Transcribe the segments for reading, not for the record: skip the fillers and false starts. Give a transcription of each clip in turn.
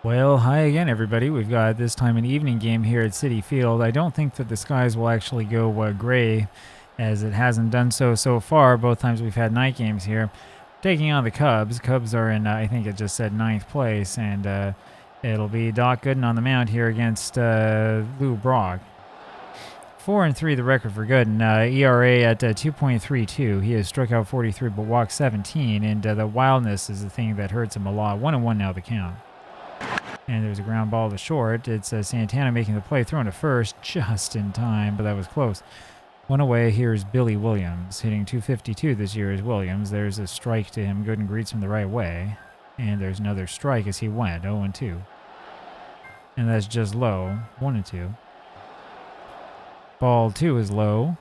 Well, hi again, everybody. We've got this time an evening game here at Citi Field. I don't think that the skies will actually go gray, as it hasn't done so far. Both times we've had night games here. Taking on the Cubs. Cubs are in, I think it just said 9th place, and it'll be Doc Gooden on the mound here against Lou Brock. 4-3 the record for Gooden. ERA at 2.32. He has struck out 43 but walked 17, and the wildness is the thing that hurts him a lot. 1-1 now the count. And there's a ground ball to short. It's Santana making the play, throwing to first just in time, but that was close. One away, here's Billy Williams, hitting .252 this year as Williams. There's a strike to him. Gooden greets him the right way. And there's another strike as he went, 0-2. And that's just low, 1-2. Ball 2 is low.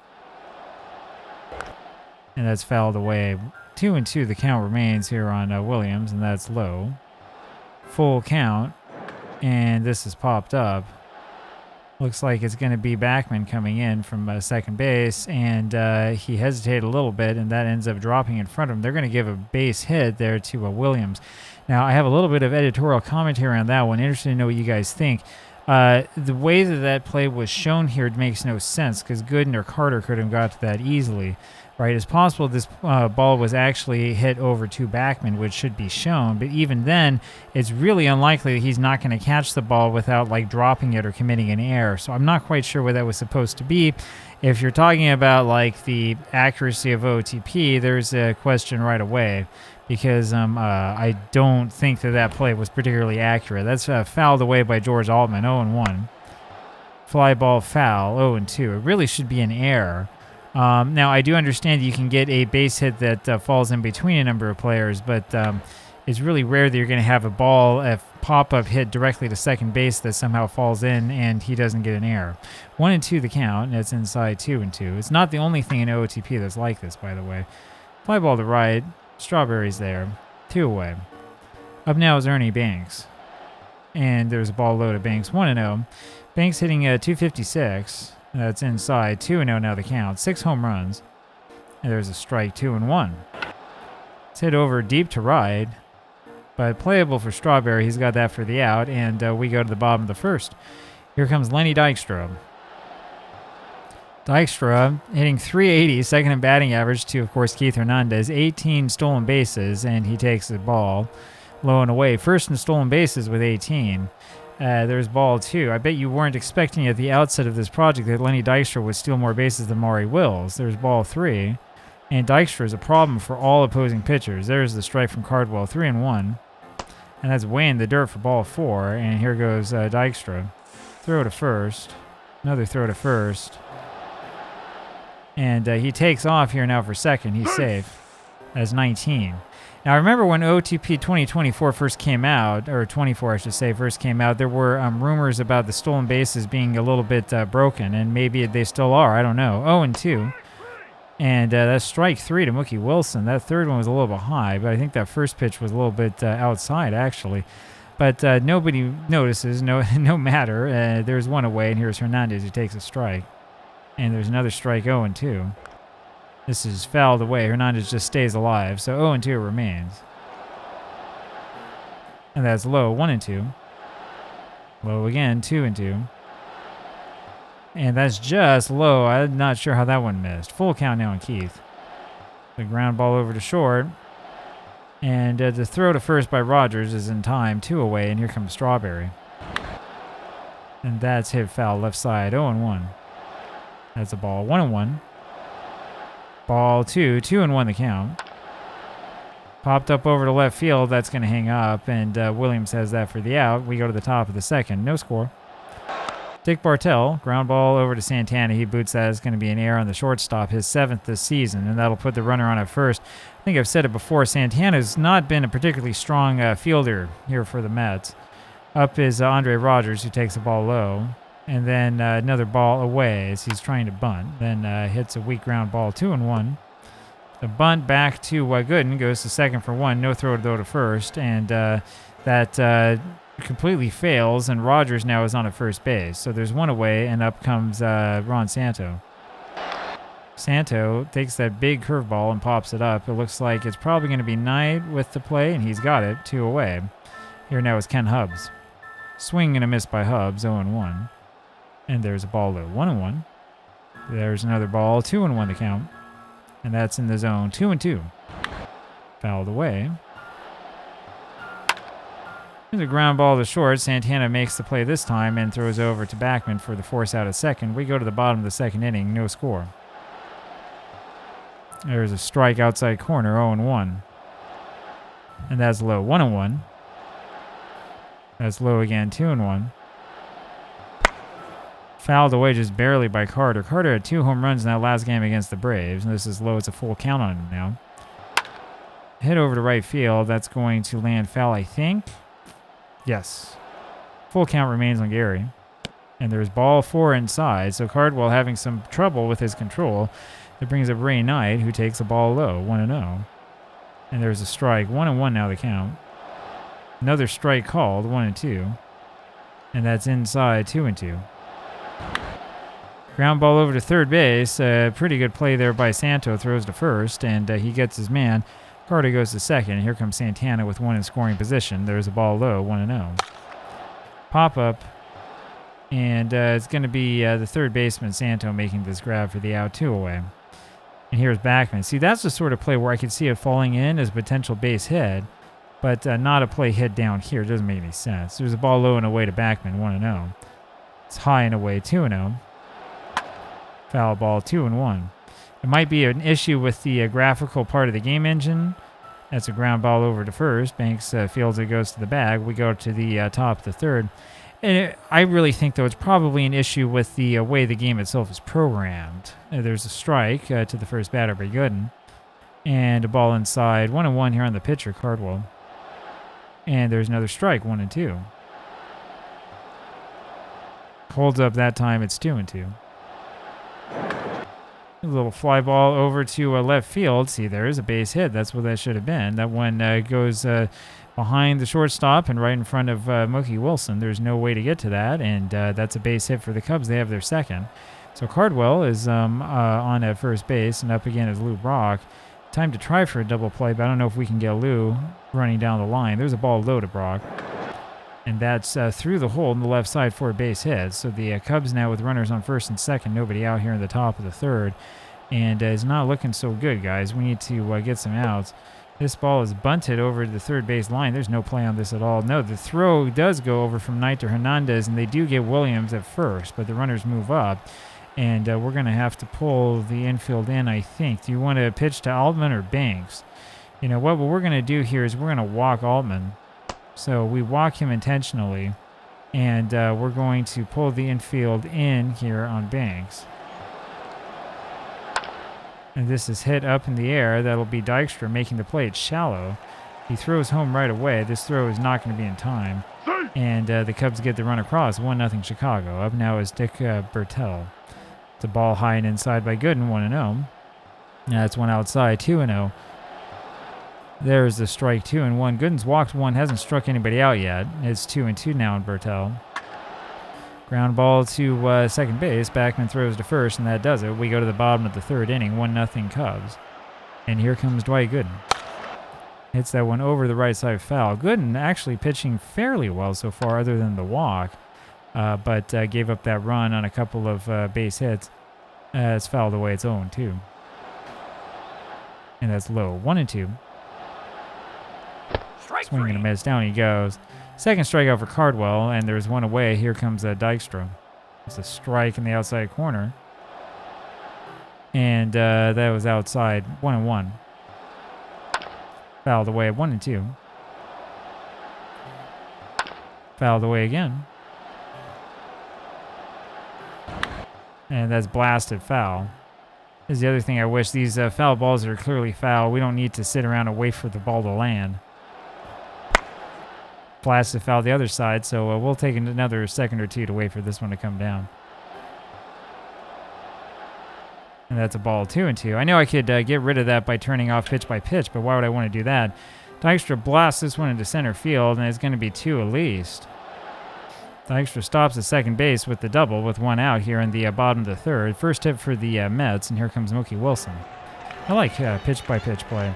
And that's fouled away. 2-2 the count remains here on Williams, and that's low. Full count. And this has popped up. Looks like it's going to be Backman coming in from second base, and he hesitated a little bit, and that ends up dropping in front of him. They're going to give a base hit there to Williams. Now, I have a little bit of editorial commentary on that one. Interested to know what you guys think. The way that play was shown here makes no sense, because Gooden or Carter could have got to that easily. Right, it's possible this ball was actually hit over to Backman, which should be shown, but even then, it's really unlikely that he's not going to catch the ball without like dropping it or committing an error. So I'm not quite sure what that was supposed to be. If you're talking about like the accuracy of OOTP, there's a question right away, because I don't think that play was particularly accurate. That's fouled away by George Altman, 0-1. Fly ball foul, 0-2. It really should be an error. Now, I do understand that you can get a base hit that falls in between a number of players, but it's really rare that you're going to have a ball, a pop-up hit directly to second base that somehow falls in and he doesn't get an error. 1-2 the count, and it's inside 2-2. It's not the only thing in OOTP that's like this, by the way. Fly ball to right, Strawberry's there, 2 away. Up now is Ernie Banks, and there's a ball low to Banks, 1-0. Banks hitting 256. That's inside. 2-0 now the count. 6 home runs. And there's a strike, 2-1. It's hit over deep to right, but playable for Strawberry. He's got that for the out, and we go to the bottom of the first. Here comes Lenny Dykstra. Dykstra hitting .380, second in batting average to, of course, Keith Hernandez. 18 stolen bases, and he takes the ball low and away. First in stolen bases with 18. There's ball 2. I bet you weren't expecting at the outset of this project that Lenny Dykstra would steal more bases than Maury Wills. There's ball 3. And Dykstra is a problem for all opposing pitchers. There's the strike from Cardwell, 3-1. And that's way in the dirt for ball 4. And here goes Dykstra. Throw to first. Another throw to first. And he takes off here now for second. He's safe. That's 19. Now, I remember when OOTP 2024 first came out, or 24, I should say, first came out, there were rumors about the stolen bases being a little bit broken, and maybe they still are. I don't know. 0-2. And that's strike 3 to Mookie Wilson. That third one was a little bit high, but I think that first pitch was a little bit outside, actually. But nobody notices, no matter. There's one away, and here's Hernandez who takes a strike. And there's another strike, 0-2. This is fouled away. Hernandez just stays alive. So 0-2 remains. And that's low. 1-2. Low again. 2-2. And that's just low. I'm not sure how that one missed. Full count now on Keith. The ground ball over to short. And the throw to first by Rogers is in time. 2 away. And here comes Strawberry. And that's hit foul left side. 0-1. That's a ball. 1-1. Ball 2, 2-1 the count. Popped up over to left field. That's going to hang up, and Williams has that for the out. We go to the top of the second. No score. Dick Bartell, ground ball over to Santana. He boots that. It's going to be an error on the shortstop, his 7th this season, and that'll put the runner on at first. I think I've said it before. Santana's not been a particularly strong fielder here for the Mets. Up is Andre Rogers, who takes the ball low. And then another ball away as he's trying to bunt. Then hits a weak ground ball, 2-1. The bunt back to Gooden, goes to second for 1. No throw to first. And that completely fails. And Rogers now is on at first base. So there's one away, and up comes Ron Santo. Santo takes that big curveball and pops it up. It looks like it's probably going to be Knight with the play, and he's got it, 2 away. Here now is Ken Hubbs. Swing and a miss by Hubs, 0-1. And there's a ball low, 1-1. There's another ball, 2-1 the count. And that's in the zone, 2-2. Fouled away. There's a ground ball to short. Santana makes the play this time and throws over to Backman for the force out at second. We go to the bottom of the second inning, no score. There's a strike outside corner, 0-1. And that's low, 1-1. That's low again, 2-1. Fouled away just barely by Carter. Carter had 2 home runs in that last game against the Braves. And this is low. It's a full count on him now. Hit over to right field. That's going to land foul, I think. Yes. Full count remains on Gary. And there's ball 4 inside. So Cardwell having some trouble with his control. That brings up Ray Knight, who takes the ball low, 1-0. And there's a strike. 1-1 now the count. Another strike called, 1-2. And that's inside, 2-2. Ground ball over to third base. Pretty good play there by Santo. Throws to first, and he gets his man. Carter goes to second. Here comes Santana with 1 in scoring position. There's a ball low, 1-0. Pop up, and it's going to be the third baseman, Santo, making this grab for the out, 2 away. And here's Backman. See, that's the sort of play where I could see it falling in as a potential base hit, but not a play hit down here. It doesn't make any sense. There's a ball low and away to Backman, 1-0. It's high and away, 2-0. Foul ball, 2-1. It might be an issue with the graphical part of the game engine. That's a ground ball over to first. Banks fields it, goes to the bag. We go to the top of the third. And I really think, though, it's probably an issue with the way the game itself is programmed. There's a strike to the first batter by Gooden. And a ball inside. 1-1 here on the pitcher, Cardwell. And there's another strike, 1-2. Holds up that time, it's 2-2. A little fly ball over to left field. See, there is a base hit. That's what that should have been. That one goes behind the shortstop and right in front of Mookie Wilson. There's no way to get to that, and that's a base hit for the Cubs. They have their second. So Cardwell is on at first base, and up again is Lou Brock. Time to try for a double play, but I don't know if we can get Lou running down the line. There's a ball low to Brock. And that's through the hole in the left side for a base hit. So the Cubs now with runners on first and second, nobody out here in the top of the third. And it's not looking so good, guys. We need to get some outs. This ball is bunted over to the third base line. There's no play on this at all. No, the throw does go over from Knight to Hernandez, and they do get Williams at first, but the runners move up. And we're going to have to pull the infield in, I think. Do you want to pitch to Altman or Banks? You know what we're going to do here is we're going to walk Altman. So we walk him intentionally, and we're going to pull the infield in here on Banks. And this is hit up in the air. That'll be Dykstra making the play. It's shallow. He throws home right away. This throw is not going to be in time. And the Cubs get the run across. 1-0 Chicago. Up now is Dick Bertel. It's a ball high and inside by Gooden, 1-0. That's one outside, 2-0. There's the strike, 2-1. Gooden's walked one, hasn't struck anybody out yet. It's 2-2 now in Bertel. Ground ball to second base. Backman throws to first, and that does it. We go to the bottom of the third inning, 1-0 Cubs. And here comes Dwight Gooden. Hits that one over the right side foul. Gooden actually pitching fairly well so far, other than the walk, but gave up that run on a couple of base hits. It's fouled away. It's 0-2. And that's low. 1-2. Swing and a miss. Down he goes. Second strikeout for Cardwell, and there's one away. Here comes Dykstra. It's a strike in the outside corner. And that was outside. 1-1. Fouled away. 1-2. Fouled away again. And that's blasted foul. This is the other thing I wish. These foul balls are clearly foul. We don't need to sit around and wait for the ball to land. Blasted foul the other side, so we'll take another second or two to wait for this one to come down. And that's a ball, 2-2. I know I could get rid of that by turning off pitch by pitch, but why would I want to do that? Dykstra blasts this one into center field, and it's going to be 2 at least. Dykstra stops at second base with the double with one out here in the bottom of the third. First hit for the Mets, and here comes Mookie Wilson. I like pitch by pitch play.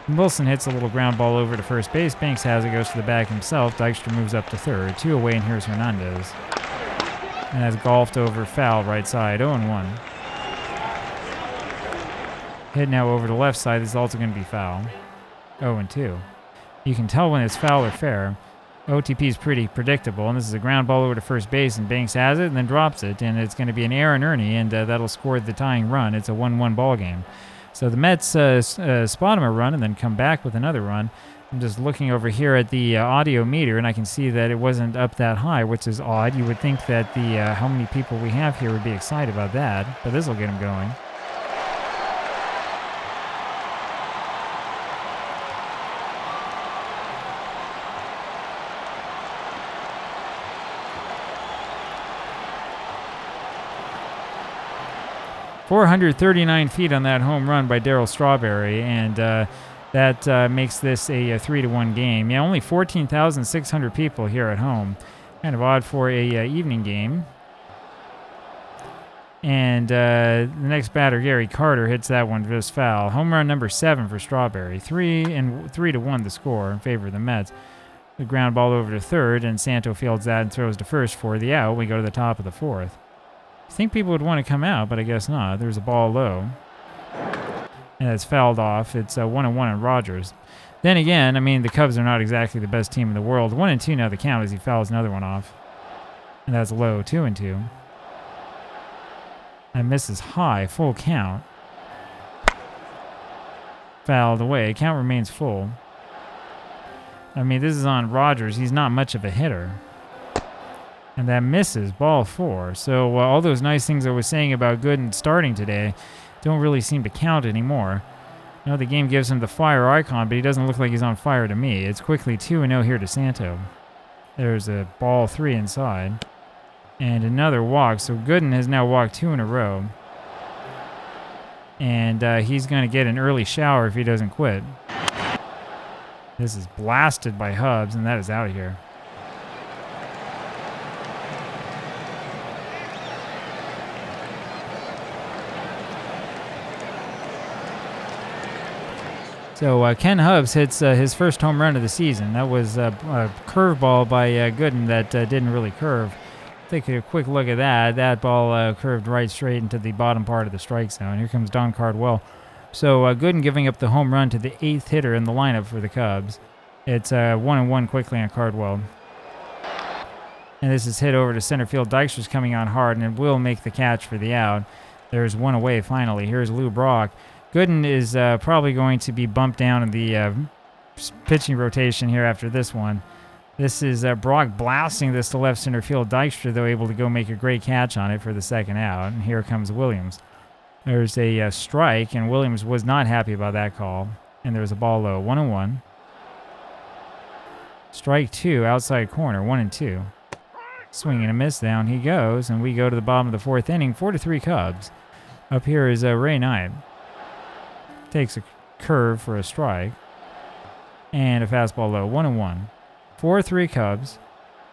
Wilson hits a little ground ball over to first base. Banks has it, goes to the back himself. Dykstra moves up to third. 2 away, and here's Hernandez. And that's golfed over, foul right side. 0-1. Hit now over to left side. This is also going to be foul. 0-2. You can tell when it's foul or fair. OTP is pretty predictable, and this is a ground ball over to first base, and Banks has it and then drops it, and it's going to be an error on Ernie, and that'll score the tying run. It's a 1-1 ball game. So the Mets spot him a run and then come back with another run. I'm just looking over here at the audio meter, and I can see that it wasn't up that high, which is odd. You would think that the how many people we have here would be excited about that, but this will get him going. 439 feet on that home run by Darryl Strawberry, and that makes this a 3-1 game. Yeah, only 14,600 people here at home. Kind of odd for a evening game. And the next batter, Gary Carter, hits that one just foul. Home run number 7 for Strawberry. 3-1 the score in favor of the Mets. The ground ball over to third, and Santo fields that and throws to first for the out. We go to the top of the fourth. I think people would want to come out, but I guess not. There's a ball low. And it's fouled off. It's 1-1 on Rogers. Then again, I mean, the Cubs are not exactly the best team in the world. 1-2 now the count as he fouls another one off. And that's low, 2-2. That misses high, full count. Fouled away. Count remains full. I mean, this is on Rogers. He's not much of a hitter. And that misses, ball 4. So all those nice things I was saying about Gooden starting today don't really seem to count anymore. I know the game gives him the fire icon, but he doesn't look like he's on fire to me. It's quickly 2-0 here to Santo. There's a ball 3 inside. And another walk. So Gooden has now walked 2 in a row. And he's going to get an early shower if he doesn't quit. This is blasted by Hubs, and that is out of here. So Ken Hubs hits his first home run of the season. That was a curveball by Gooden that didn't really curve. Take a quick look at that. That ball curved right straight into the bottom part of the strike zone. Here comes Don Cardwell. So Gooden giving up the home run to the 8th hitter in the lineup for the Cubs. It's 1-1 quickly on Cardwell. And this is hit over to center field. Dykstra's coming on hard, and it will make the catch for the out. There's one away finally. Here's Lou Brock. Gooden is probably going to be bumped down in the pitching rotation here after this one. This is Brock blasting this to left center field. Dykstra, though, able to go make a great catch on it for the second out. And here comes Williams. There's a strike, and Williams was not happy about that call. And there's a ball low, 1-1. Strike 2, outside corner, 1-2. Swing and a miss, down he goes, and we go to the bottom of the 4th inning, 4-3 Cubs. Up here is Ray Knight. Takes a curve for a strike. And a fastball low, 1-1. 4-3 Cubs.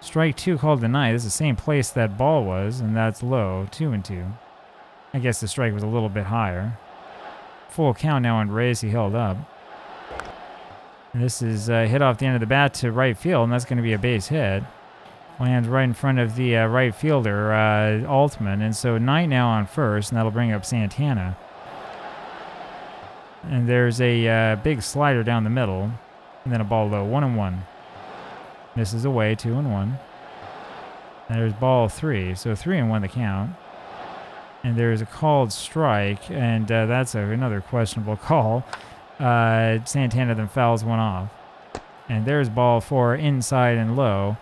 Strike 2 called to Knight. This is the same place that ball was, and that's low, 2-2. I guess the strike was a little bit higher. Full count now on Reyes. He held up. And this is hit off the end of the bat to right field, and that's going to be a base hit. Lands right in front of the right fielder, Altman. And so Knight now on first, and that'll bring up Santana. And there's a big slider down the middle, and then a ball low, 1-1. Misses away, 2-1. And there's ball 3, so 3-1 the count. And there's a called strike, and that's another questionable call. Santana then fouls one off. And there's ball 4 inside and low,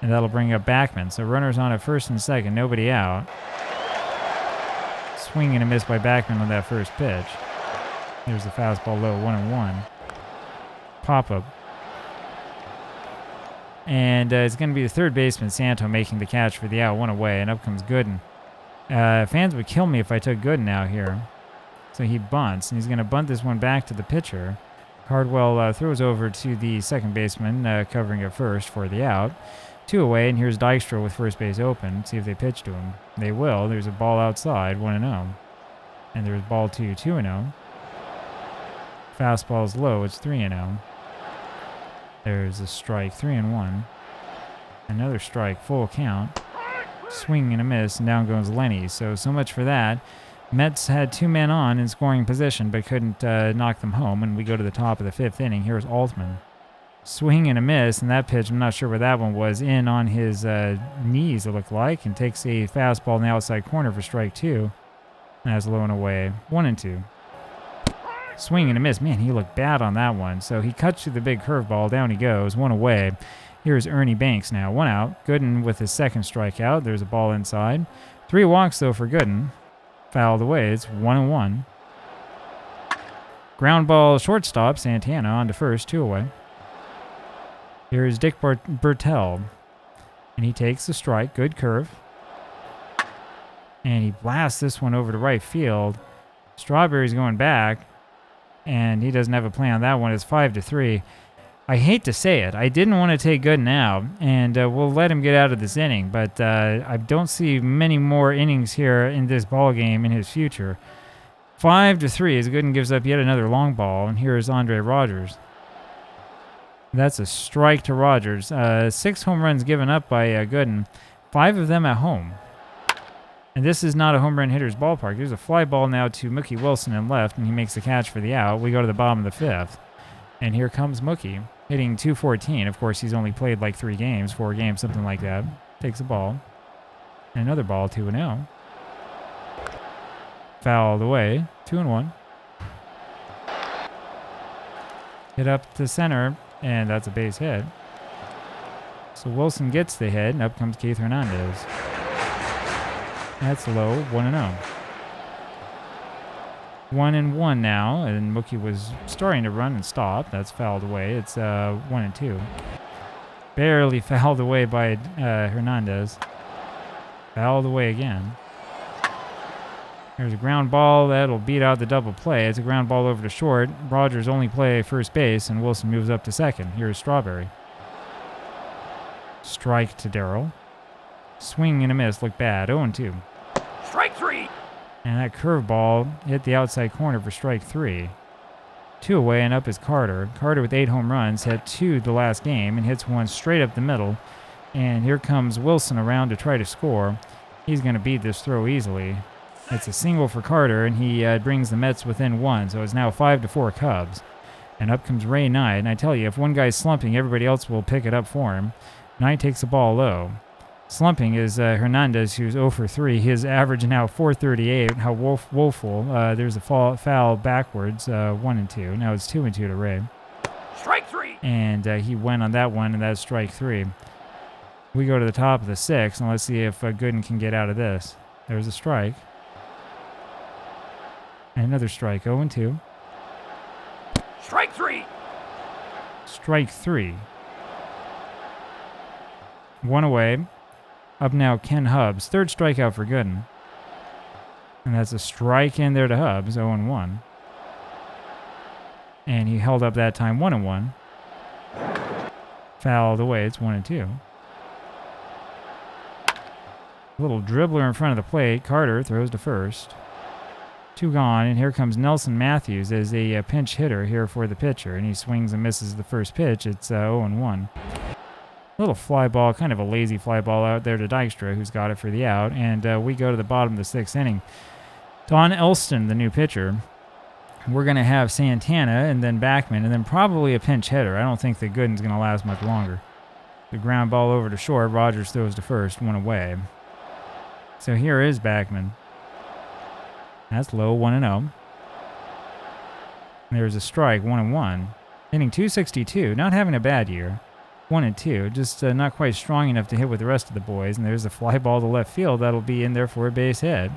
and that'll bring up Backman. So runners on at first and second, nobody out. Swing and a miss by Backman on that first pitch. There's the fastball low, 1-1. Pop-up. And it's going to be the third baseman, Santo, making the catch for the out, 1 away, and up comes Gooden. Fans would kill me if I took Gooden out here. So he bunts, and he's going to bunt this one back to the pitcher. Cardwell throws over to the second baseman, covering at first for the out. 2 away, and here's Dykstra with first base open. See if they pitch to him. They will. There's a ball outside, 1-0. And there's ball 2, 2-0. Fastball's low. It's 3-0. There's a strike. 3-1. Another strike. Full count. Swing and a miss, and down goes Lenny. So much for that. Mets had 2 men on in scoring position, but couldn't knock them home. And we go to the top of the 5th inning. Here's Altman. Swing and a miss, and that pitch, I'm not sure where that one was, in on his knees, it looked like, and takes a fastball in the outside corner for strike 2. And that's low and away. 1-2. Swing and a miss. Man, he looked bad on that one. So he cuts to the big curveball. Down he goes. 1 away. Here's Ernie Banks now. 1 out. Gooden with his second strikeout. There's a ball inside. 3 walks, though, for Gooden. Fouled away. It's 1-1. Ground ball shortstop. Santana on to first. 2 away. Here's Dick Bertel. And he takes the strike. Good curve. And he blasts this one over to right field. Strawberry's going back. And he doesn't have a play on that one. It's 5-3. I hate to say it. I didn't want to take Gooden out. And we'll let him get out of this inning. But I don't see many more innings here in this ball game in his future. 5-3 as Gooden gives up yet another long ball. And here's Andre Rogers. That's a strike to Rogers. 6 home runs given up by Gooden. 5 of them at home. And this is not a home run hitter's ballpark. There's a fly ball now to Mookie Wilson in left, and he makes the catch for the out. We go to the bottom of the 5th. And here comes Mookie, hitting .214. Of course, he's only played like 3 games, 4 games, something like that. Takes a ball. And another ball, 2-0. Fouled away, 2-1. Hit up to center. And that's a base hit. So Wilson gets the hit, and up comes Keith Hernandez. That's low, 1-0. 1-1 now, and Mookie was starting to run and stop. That's fouled away. It's 1-2. Barely fouled away by Hernandez. Fouled away again. There's a ground ball that'll beat out the double play. It's a ground ball over to short. Rogers only play first base, and Wilson moves up to second. Here's Strawberry. Strike to Darrell. Swing and a miss. Look bad. 0-2. Strike 3. And that curveball hit the outside corner for strike 3. 2 away, and up is Carter. Carter with 8 home runs, had 2 the last game, and hits 1 straight up the middle. And here comes Wilson around to try to score. He's going to beat this throw easily. It's a single for Carter, and he brings the Mets within 1, so it's now 5-4 Cubs. And up comes Ray Knight, and I tell you, if one guy's slumping, everybody else will pick it up for him. Knight takes the ball low. Slumping is Hernandez, who's 0 for 3. His average now .438. How woeful. There's a foul backwards, 1-2. Now it's 2-2 to Ray. Strike 3. And he went on that one, and that's strike 3. We go to the top of the 6th, and let's see if Gooden can get out of this. There's a strike. And another strike, 0-2. Strike 3. Strike 3. 1 away. Up now, Ken Hubbs. 3rd strikeout for Gooden. And that's a strike in there to Hubbs, 0-1. And he held up that time, 1-1. Fouled away, it's 1-2. Little dribbler in front of the plate. Carter throws to first. 2 gone, and here comes Nelson Matthews as a pinch hitter here for the pitcher, and he swings and misses the first pitch. It's 0-1. Little fly ball, kind of a lazy fly ball out there to Dykstra, who's got it for the out, and we go to the bottom of the 6th inning. Don Elston, the new pitcher. We're going to have Santana and then Backman, and then probably a pinch hitter. I don't think that Gooden's going to last much longer. The ground ball over to short. Rogers throws to first, 1 away. So here is Backman. That's low, 1-0. There's a strike, 1-1. Hitting .262, not having a bad year. 1-2, just not quite strong enough to hit with the rest of the boys. And there's a fly ball to left field that'll be in there for a base hit.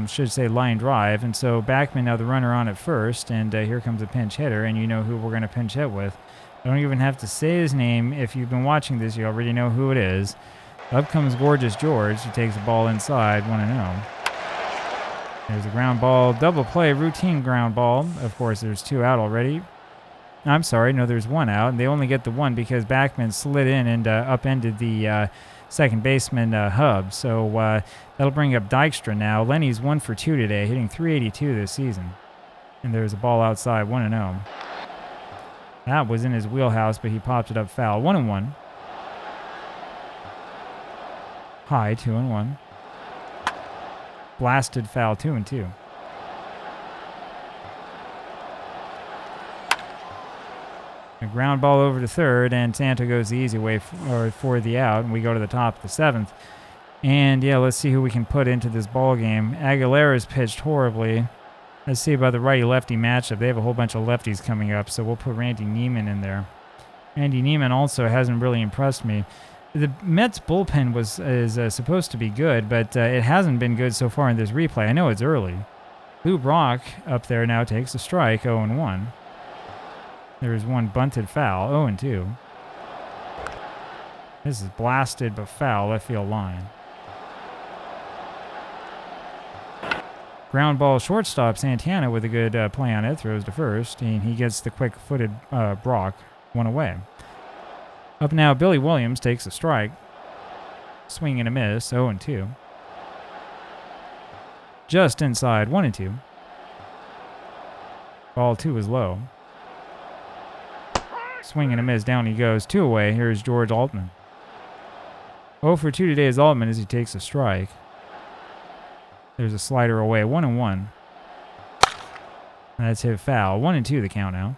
Should say line drive. And so Backman now the runner on at first, and here comes a pinch hitter, and you know who we're going to pinch hit with. I don't even have to say his name. If you've been watching this, you already know who it is. Up comes Gorgeous George, who takes the ball inside, 1-0. There's a ground ball, double play, routine ground ball. Of course, there's 2 out already. I'm sorry, no, there's 1 out, and they only get the 1 because Backman slid in and upended the second baseman Hubbs. So that'll bring up Dykstra now. Lenny's 1 for 2 today, hitting .382 this season. And there's a ball outside, 1-0. That was in his wheelhouse, but he popped it up foul. 1-1. High, 2-1. Blasted foul, 2-2. A ground ball over to third, and Santa goes the easy way for the out, and we go to the top of the 7th. And yeah, let's see who we can put into this ball game. Aguilera's pitched horribly. Let's see about the righty-lefty matchup. They have a whole bunch of lefties coming up, so we'll put Randy Neiman in there. Randy Neiman also hasn't really impressed me. The Mets bullpen is supposed to be good, but it hasn't been good so far in this replay. I know it's early. Lou Brock up there now takes a strike, 0-1. There's one bunted foul, 0-2. This is blasted but foul, left field line. Ground ball shortstop, Santana with a good play on it, throws to first, and he gets the quick-footed Brock, one away. Up now, Billy Williams takes a strike. Swing and a miss, 0-2. Just inside, 1-2. Ball 2 is low. Swing and a miss, down he goes, 2 away. Here's George Altman. 0 for 2 today is Altman as he takes a strike. There's a slider away, 1-1. That's hit foul, 1-2 the count now.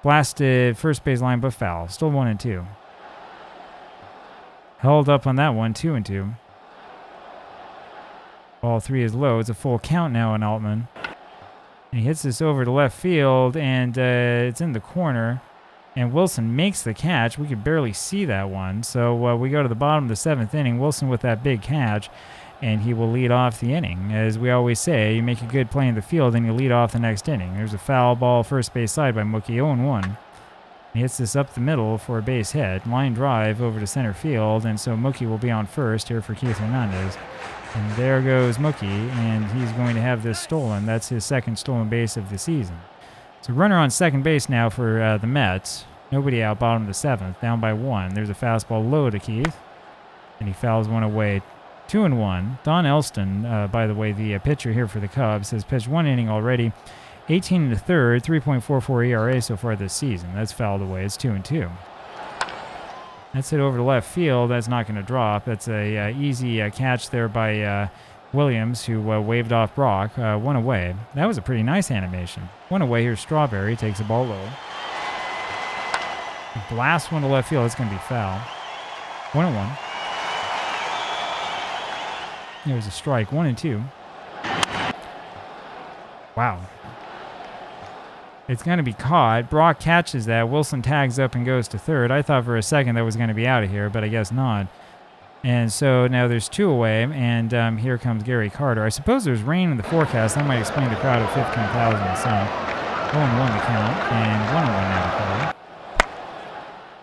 Blasted first base line, but foul. Still 1-2. Held up on that one, 2-2. Ball 3 is low. It's a full count now on Altman. And he hits this over to left field, and it's in the corner. And Wilson makes the catch. We could barely see that one. So we go to the bottom of the 7th inning. Wilson with that big catch, and he will lead off the inning. As we always say, you make a good play in the field, and you lead off the next inning. There's a foul ball first base side by Mookie, 0-1. He hits this up the middle for a base hit. Line drive over to center field, and so Mookie will be on first here for Keith Hernandez. And there goes Mookie, and he's going to have this stolen. That's his second stolen base of the season. So runner on second base now for the Mets. Nobody out, bottom of the 7th, down by 1. There's a fastball low to Keith, and he fouls one away. 2-1. Don Elston, by the way, the pitcher here for the Cubs, has pitched 1 inning already. 18 1/3, 3.44 ERA so far this season. That's fouled away. It's 2-2. That's hit over to left field. That's not going to drop. That's a easy catch there by Williams, who waved off Brock. 1 away. That was a pretty nice animation. 1 away. Here's Strawberry. Takes the ball low. Blast one to left field. It's going to be foul. 1-1. There's a strike. 1-2. Wow. It's going to be caught. Brock catches that. Wilson tags up and goes to third. I thought for a second that was going to be out of here, but I guess not. And so now there's 2 away, and here comes Gary Carter. I suppose there's rain in the forecast. That might explain the crowd of 15,000 in sun. 0-1 the count, and 1-1 now the call.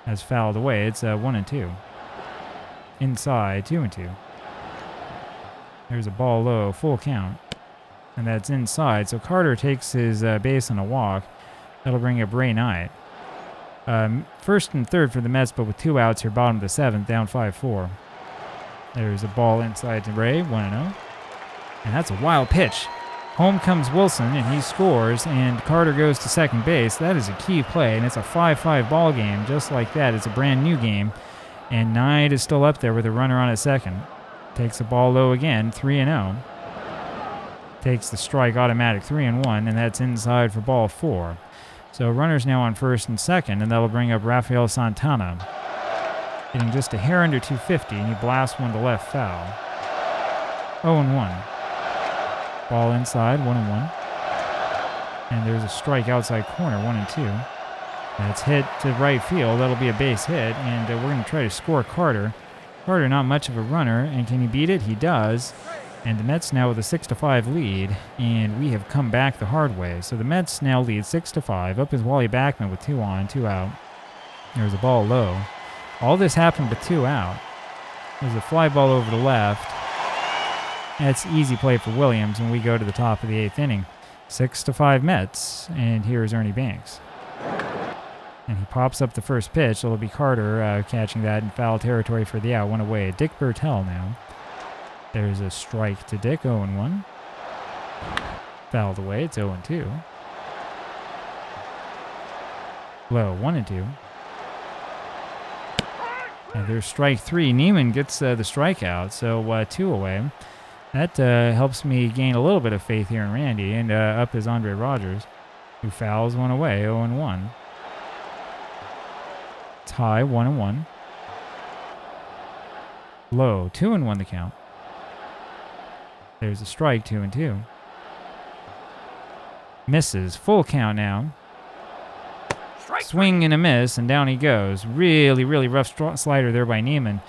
That's fouled away. It's 1-2. Inside, 2-2. There's a ball low, full count. And that's inside. So Carter takes his base on a walk. That'll bring up Ray Knight. First and third for the Mets, but with 2 outs here, bottom of the 7th, down 5-4. There's a ball inside to Ray, 1-0. And that's a wild pitch. Home comes Wilson, and he scores, and Carter goes to second base. That is a key play, and it's a 5-5 ball game. Just like that, it's a brand new game. And Knight is still up there with a runner on at second. Takes the ball low again, 3-0. Takes the strike automatic, 3-1, and that's inside for ball 4. So runners now on first and second, and that'll bring up Rafael Santana. Getting just a hair under 250, and he blasts one to left foul. 0-1. Ball inside, 1-1. And there's a strike outside corner, 1-2. That's hit to right field. That'll be a base hit, and we're going to try to score Carter. Carter not much of a runner, and can he beat it? He does. And the Mets now with a 6-5 lead, and we have come back the hard way. So the Mets now lead 6-5. Up is Wally Backman with 2 on, 2 out. There's a ball low. All this happened with 2 out. There's a fly ball over the left. That's easy play for Williams, and we go to the top of the 8th inning. 6-5 Mets, and here's Ernie Banks. And he pops up the first pitch. It'll be Carter catching that in foul territory for the out. 1 away. Dick Bertel now. There's a strike to Dick, 0-1. Fouled away. It's 0-2. Low, 1-2. And there's strike 3. Neiman gets the strikeout, so 2 away. That helps me gain a little bit of faith here in Randy, and up is Andre Rogers, who fouls 1 away, 0-1. Tie, 1-1. Low, 2-1 the count. There's a strike, 2-2. Misses, full count now. Swing and a miss, and down he goes. Really, really rough slider there by Neiman.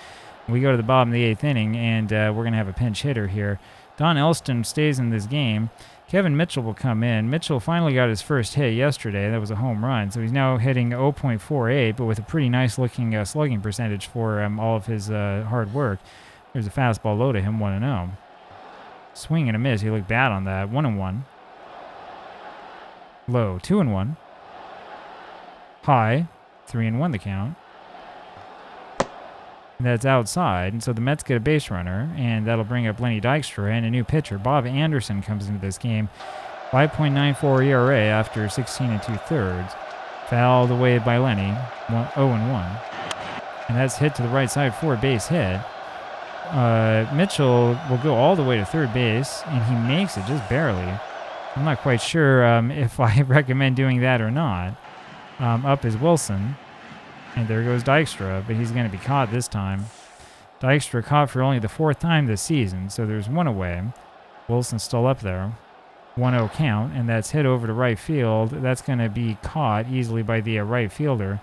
We go to the bottom of the 8th inning, and we're going to have a pinch hitter here. Don Elston stays in this game. Kevin Mitchell will come in. Mitchell finally got his first hit yesterday. That was a home run. So he's now hitting 0.48, but with a pretty nice-looking slugging percentage for all of his hard work. There's a fastball low to him, 1-0. Swing and a miss. He looked bad on that. 1-1. Low, 2-1. High, 3-1 the count. That's outside, and so the Mets get a base runner, and that'll bring up Lenny Dykstra, and a new pitcher, Bob Anderson, comes into this game. 5.94 ERA after 16 2/3. Fouled away by Lenny, 0-1. And that's hit to the right side for a base hit. Mitchell will go all the way to third base, and he makes it just barely. I'm not quite sure if I recommend doing that or not. Up is Wilson. And there goes Dykstra, but he's going to be caught this time. Dykstra caught for only the 4th time this season, so there's 1 away. Wilson's still up there. 1-0 count, and that's hit over to right field. That's going to be caught easily by the right fielder.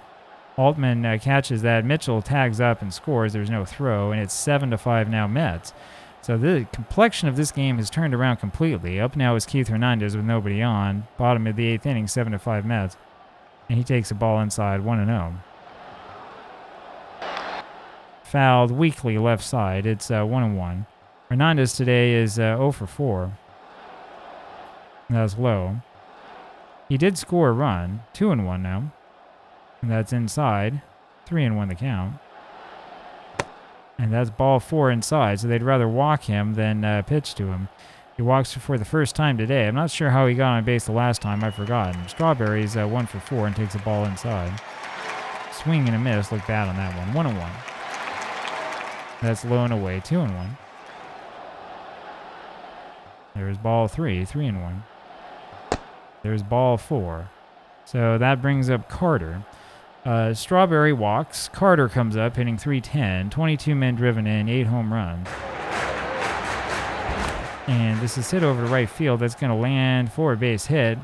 Altman catches that. Mitchell tags up and scores. There's no throw, and it's 7-5 now Mets. So the complexion of this game has turned around completely. Up now is Keith Hernandez with nobody on. Bottom of the 8th inning, 7-5 Mets. And he takes a ball inside, 1-0. Fouled weakly left side. It's 1-1. Hernandez today is 0 for 4. That's low. He did score a run. 2-1 now. And that's inside. 3-1 the count. And that's ball 4 inside. So they'd rather walk him than pitch to him. He walks for the first time today. I'm not sure how he got on base the last time. I've forgotten. Strawberry's 1 for 4 and takes a ball inside. Swing and a miss. Looked bad on that one. 1-1. That's low and away, 2-1. There's ball 3, 3-1. There's ball 4. So that brings up Carter. Strawberry walks. Carter comes up, hitting .310. 22 men driven in, 8 home runs. And this is hit over to right field. That's going to land for a base hit.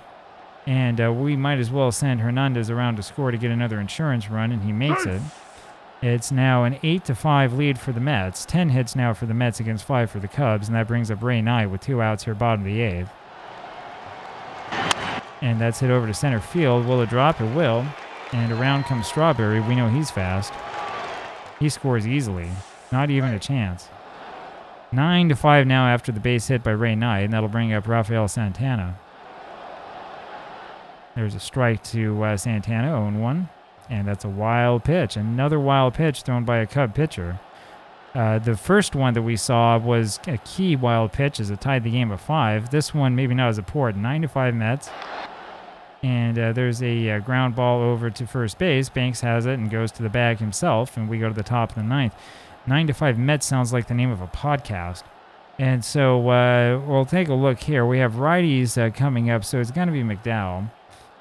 And we might as well send Hernandez around to score to get another insurance run, and he makes it. It's now an 8-5 lead for the Mets. 10 hits now for the Mets against 5 for the Cubs, and that brings up Ray Nye with 2 outs here, bottom of the 8th. And that's hit over to center field. Will it drop? It will. And around comes Strawberry. We know he's fast. He scores easily. Not even a chance. 9-5 now after the base hit by Ray Nye, and that'll bring up Rafael Santana. There's a strike to Santana, 0-1. And that's a wild pitch. Another wild pitch thrown by a Cub pitcher. The first one that we saw was a key wild pitch as it tied the game at 5. This one maybe not as important. 9-5 Mets. And there's a ground ball over to first base. Banks has it and goes to the bag himself. And we go to the top of the 9th. 9-5 Mets sounds like the name of a podcast. And so we'll take a look here. We have righties coming up. So it's going to be McDowell.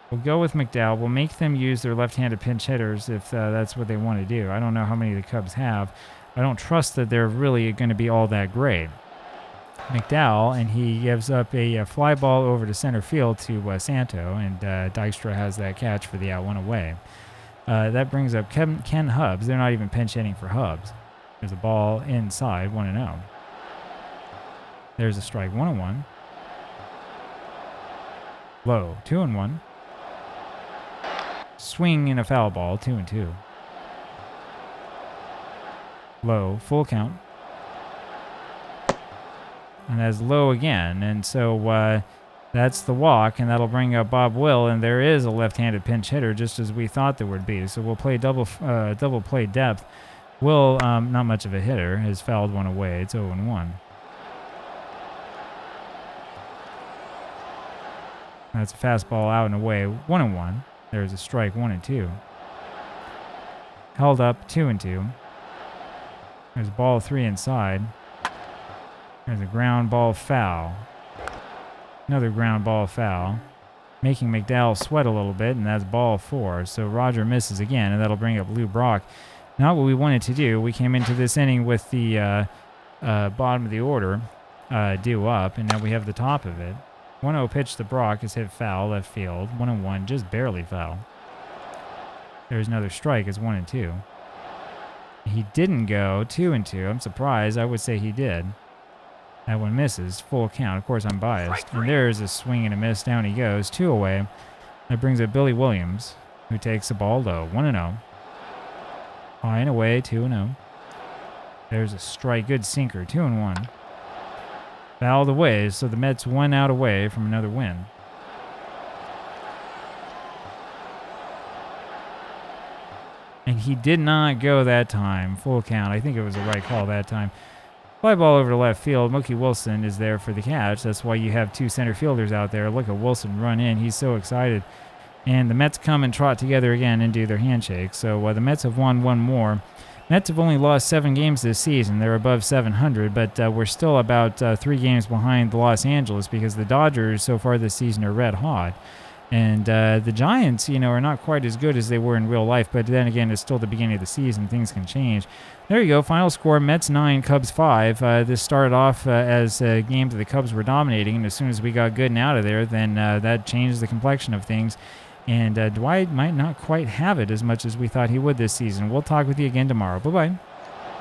We'll go with McDowell. We'll make them use their left-handed pinch hitters if that's what they want to do. I don't know how many the Cubs have. I don't trust that they're really going to be all that great. McDowell, and he gives up a fly ball over to center field to Santo, and Dykstra has that catch for the out, 1 away. That brings up Ken Hubbs. They're not even pinch hitting for Hubbs. There's a ball inside, 1-0. There's a strike, 1-1. Low, 2-1. Swing and a foul ball, 2-2. Low, full count. And that's low again. And so that's the walk, and that'll bring up Bob Will. And there is a left-handed pinch hitter, just as we thought there would be. So we'll play double play depth. Will, not much of a hitter, has fouled 1 away. It's 0-1. That's a fastball out and away, 1-1. There's a strike, 1-2. Held up, 2-2. There's ball 3 inside. There's a ground ball foul. Another ground ball foul, making McDowell sweat a little bit, and that's ball 4. So Roger misses again, and that'll bring up Lou Brock. Not what we wanted to do. We came into this inning with the bottom of the order due up, and now we have the top of it. 1-0 pitch to Brock is hit foul, left field. 1-1, just barely foul. There's another strike, it's 1-2. He didn't go 2-2. I'm surprised. I would say he did. That one misses. Full count. Of course, I'm biased. And there's a swing and a miss. Down he goes. 2 away. That brings up Billy Williams, who takes the ball low. 1-0. High and away. 2-0. There's a strike. Good sinker. 2-1. Fouled away, so the Mets 1 out away from another win. And he did not go that time. Full count. I think it was the right call that time. Fly ball over to left field. Mookie Wilson is there for the catch. That's why you have 2 center fielders out there. Look at Wilson run in. He's so excited. And the Mets come and trot together again and do their handshake. So the Mets have won 1 more. Mets have only lost 7 games this season. They're above 700, but we're still about 3 games behind the Los Angeles because the Dodgers so far this season are red hot. And the Giants, are not quite as good as they were in real life, but then again, it's still the beginning of the season. Things can change. There you go. Final score, Mets 9, Cubs 5. This started off as a game that the Cubs were dominating, and as soon as we got good and out of there, then that changed the complexion of things. And Dwight might not quite have it as much as we thought he would this season. We'll talk with you again tomorrow. Bye-bye.